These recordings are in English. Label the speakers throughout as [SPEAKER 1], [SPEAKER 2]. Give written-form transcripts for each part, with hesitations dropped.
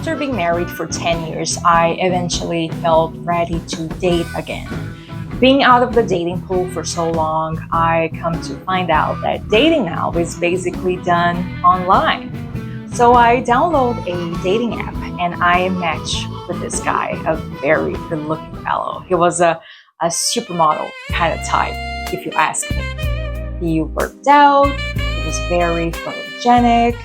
[SPEAKER 1] After being married for 10 years, I eventually felt ready to date again. Being out of the dating pool for so long, I come to find out that dating now is basically done online. So I download a dating app and I match with this guy, a very good-looking fellow. He was a supermodel kind of type, if you ask me. He worked out, he was very photogenic.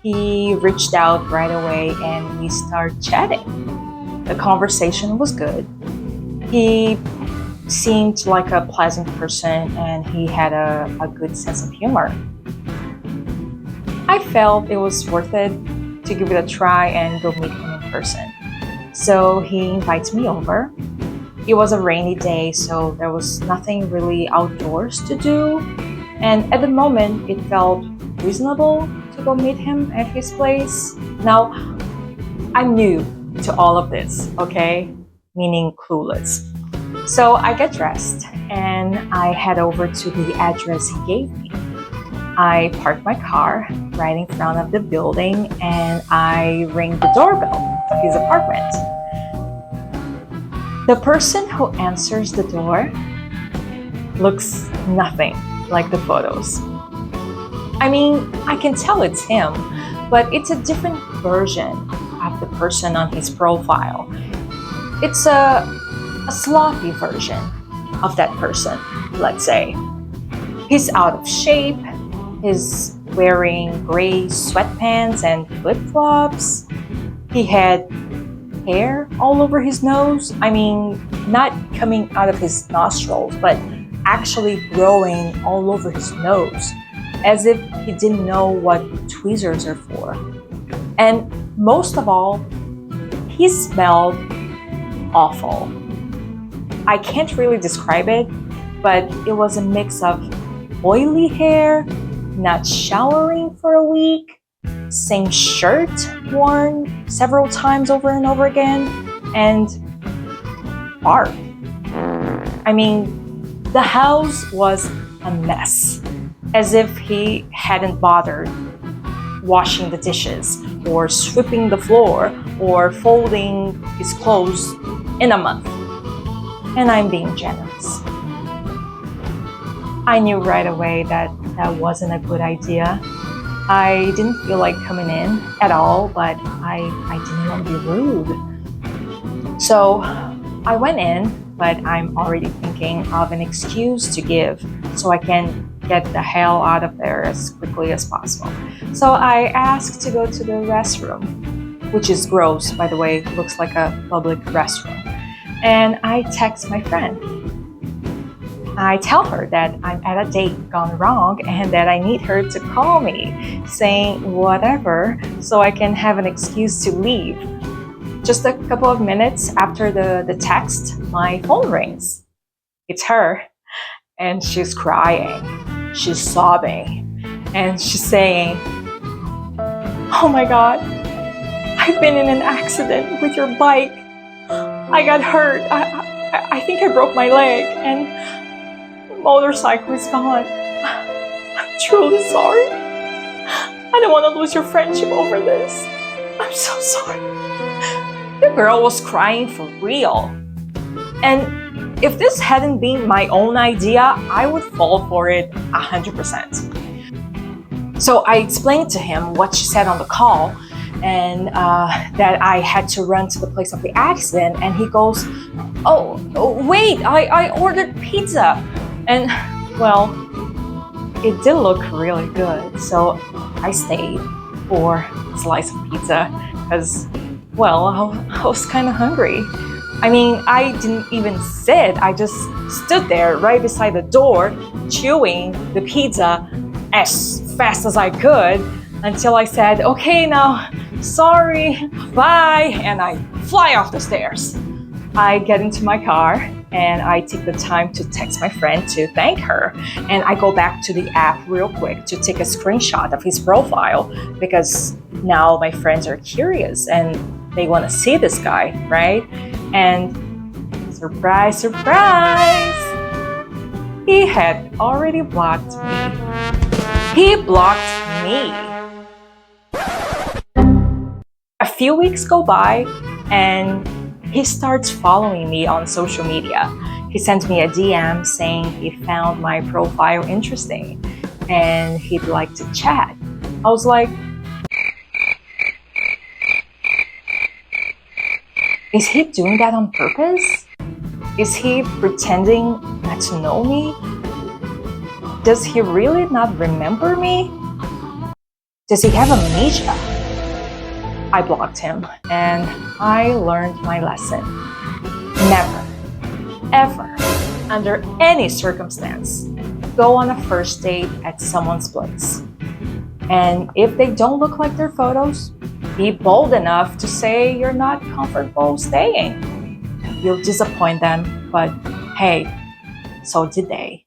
[SPEAKER 1] He reached out right away and we started chatting. The conversation was good. He seemed like a pleasant person and he had a good sense of humor. I felt it was worth it to give it a try and go meet him in person. So he invites me over. It was a rainy day, so there was nothing really outdoors to do. And at the moment, it felt reasonable to go meet him at his place. Now, I'm new to all of this, okay? Meaning clueless. So I get dressed and I head over to the address he gave me. I park my car right in front of the building and I ring the doorbell of his apartment. The person who answers the door looks nothing like the photos. I mean, I can tell it's him, but it's a different version of the person on his profile. It's a sloppy version of that person, let's say. He's out of shape, he's wearing gray sweatpants and flip-flops. He had hair all over his nose. I mean, not coming out of his nostrils, but actually growing all over his nose, as if he didn't know what tweezers are for. And most of all, he smelled awful. I can't really describe it, but it was a mix of oily hair, not showering for a week, same shirt worn several times over and over again, and barf. I mean, the house was a mess, as if he hadn't bothered washing the dishes or sweeping the floor or folding his clothes in a month. And I'm being generous. I knew right away that that wasn't a good idea. I didn't feel like coming in at all, but I didn't want to be rude. So I went in, but I'm already thinking of an excuse to give so I can get the hell out of there as quickly as possible. So I asked to go to the restroom, which is gross, by the way, it looks like a public restroom. And I text my friend. I tell her that I'm at a date gone wrong and that I need her to call me, saying whatever so I can have an excuse to leave. Just a couple of minutes after the text, my phone rings. It's her, and she's crying, she's sobbing, and she's saying, "Oh my God, I've been in an accident with your bike. I got hurt. I think I broke my leg, and the motorcycle is gone. I'm truly sorry. I don't want to lose your friendship over this. I'm so sorry." The girl was crying for real. And if this hadn't been my own idea, I would fall for it 100%. So I explained to him what she said on the call and that I had to run to the place of the accident. And he goes, oh wait, I ordered pizza. And well, it did look really good. So I stayed for a slice of pizza because, well, I was kind of hungry. I mean, I didn't even sit. I just stood there right beside the door, chewing the pizza as fast as I could until I said, "Okay, now, sorry, bye," and I fly off the stairs. I get into my car and I take the time to text my friend to thank her. And I go back to the app real quick to take a screenshot of his profile because now my friends are curious and they want to see this guy, right? And surprise, surprise! He had already blocked me. He blocked me. A few weeks go by and he starts following me on social media. He sent me a DM saying he found my profile interesting and he'd like to chat. I was like, is he doing that on purpose? Is he pretending not to know me? Does he really not remember me? Does he have amnesia? I blocked him and I learned my lesson. Never, ever, under any circumstance, go on a first date at someone's place. And if they don't look like their photos, be bold enough to say you're not comfortable staying. You'll disappoint them, but hey, so did they.